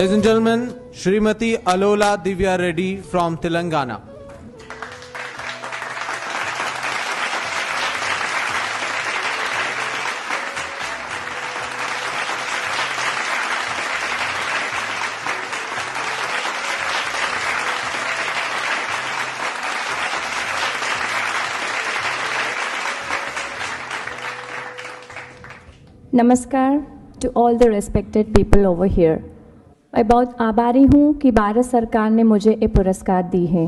Ladies and gentlemen, Srimati Alola Divya Reddy from Telangana. नमस्कार to all the respected people over here. मैं बहुत आभारी हूँ कि भारत सरकार ने मुझे ये पुरस्कार दी है।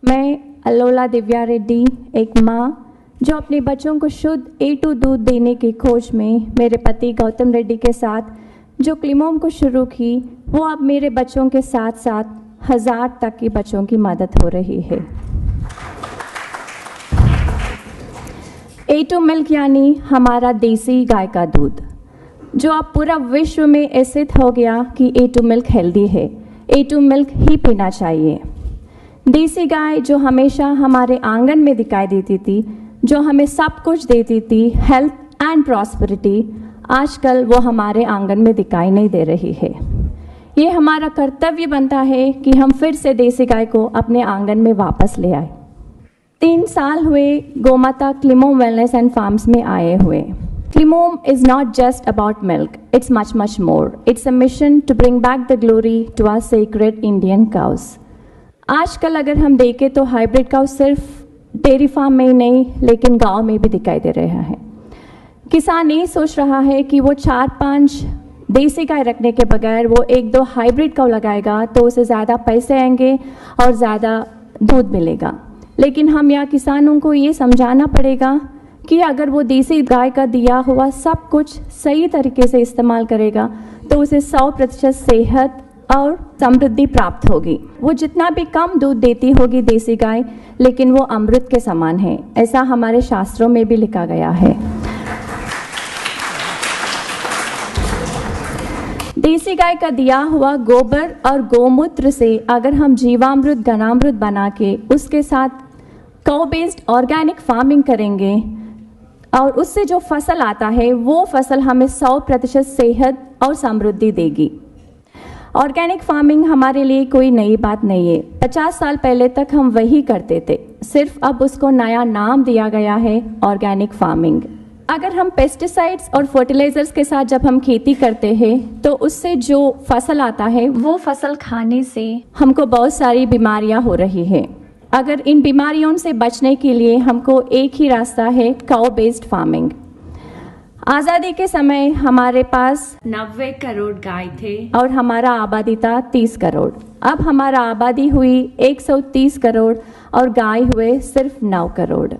मैं अलोला दिव्या रेड्डी, एक माँ जो अपने बच्चों को शुद्ध A2 दूध देने की खोज में मेरे पति गौतम रेड्डी के साथ जो क्लिमोम को शुरू की, वो अब मेरे बच्चों के साथ साथ 1000 तक के बच्चों की मदद हो रही है। A2 मिल्क यानी हमारा देसी गाय का दूध, जो अब पूरा विश्व में ऐसे हो गया कि A2 मिल्क हेल्दी है, A2 मिल्क ही पीना चाहिए। देसी गाय जो हमेशा हमारे आंगन में दिखाई देती थी, जो हमें सब कुछ देती थी, हेल्थ एंड प्रॉस्पेरिटी, आजकल वो हमारे आंगन में दिखाई नहीं दे रही है। ये हमारा कर्तव्य बनता है कि हम फिर से देसी गाय को अपने आंगन में वापस ले आए। 3 साल हुए गोमाता क्लिमोम वेलनेस एंड फार्म्स में आए हुए। Climome is not just about milk, it's much more. It's a mission to bring back the glory to our sacred Indian cows. आजकल अगर हम देखें तो हाइब्रिड काउ सिर्फ डेयरी फार्म में ही नहीं, लेकिन गांव में भी दिखाई दे रहा है। किसान ये सोच रहा है कि वो 4-5 देसी गाय रखने के बगैर वो 1-2 हाइब्रिड काउ लगाएगा तो उसे ज़्यादा पैसे आएंगे और ज़्यादा दूध मिलेगा। लेकिन हम यहाँ किसानों को ये समझाना पड़ेगा कि अगर वो देसी गाय का दिया हुआ सब कुछ सही तरीके से इस्तेमाल करेगा तो उसे 100% सेहत और समृद्धि प्राप्त होगी। वो जितना भी कम दूध देती होगी देसी गाय, लेकिन वो अमृत के समान है, ऐसा हमारे शास्त्रों में भी लिखा गया है। देसी गाय का दिया हुआ गोबर और गोमूत्र से अगर हम जीवामृत, घनामृत बना के उसके साथ काउ बेस्ड ऑर्गेनिक फार्मिंग करेंगे और उससे जो फसल आता है वो फसल हमें 100% सेहत और समृद्धि देगी। ऑर्गेनिक फार्मिंग हमारे लिए कोई नई बात नहीं है, 50 साल पहले तक हम वही करते थे, सिर्फ अब उसको नया नाम दिया गया है ऑर्गेनिक फार्मिंग। अगर हम पेस्टिसाइड्स और फर्टिलाइजर्स के साथ जब हम खेती करते हैं तो उससे जो फसल आता है वो फसल खाने से हमको बहुत सारी बीमारियां हो रही है। अगर इन बीमारियों से बचने के लिए हमको एक ही रास्ता है, काउ बेस्ड फार्मिंग। आज़ादी के समय हमारे पास 90 करोड़ गाय थे और हमारा आबादी था 30 करोड़। अब हमारा आबादी हुई 130 करोड़ और गाय हुए सिर्फ 9 करोड़।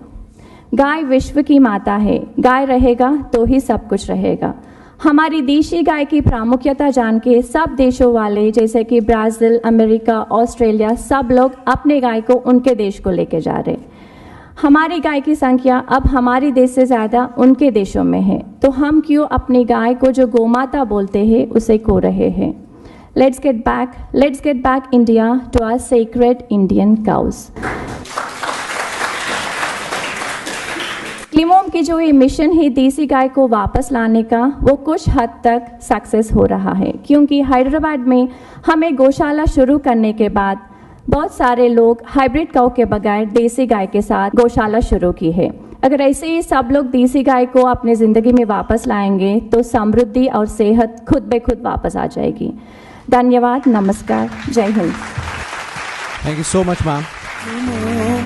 गाय विश्व की माता है, गाय रहेगा तो ही सब कुछ रहेगा। हमारी देशी गाय की प्रामुख्यता जान के सब देशों वाले जैसे कि ब्राज़ील, अमेरिका, ऑस्ट्रेलिया, सब लोग अपने गाय को उनके देश को लेके जा रहे। हमारी गाय की संख्या अब हमारे देश से ज़्यादा उनके देशों में है, तो हम क्यों अपनी गाय को जो गोमाता बोलते हैं उसे खो रहे हैं। Let's get back India to our sacred Indian cows. क्लिमोम की जो ये मिशन है देसी गाय को वापस लाने का, वो कुछ हद तक सक्सेस हो रहा है, क्योंकि हैदराबाद में हमें गौशाला शुरू करने के बाद बहुत सारे लोग हाइब्रिड काउ के बगैर देसी गाय के साथ गौशाला शुरू की है। अगर ऐसे ही सब लोग देसी गाय को अपने ज़िंदगी में वापस लाएंगे तो समृद्धि और सेहत खुद ब खुद वापस आ जाएगी। धन्यवाद, नमस्कार, जय Hind. Thank you so much, ma'am.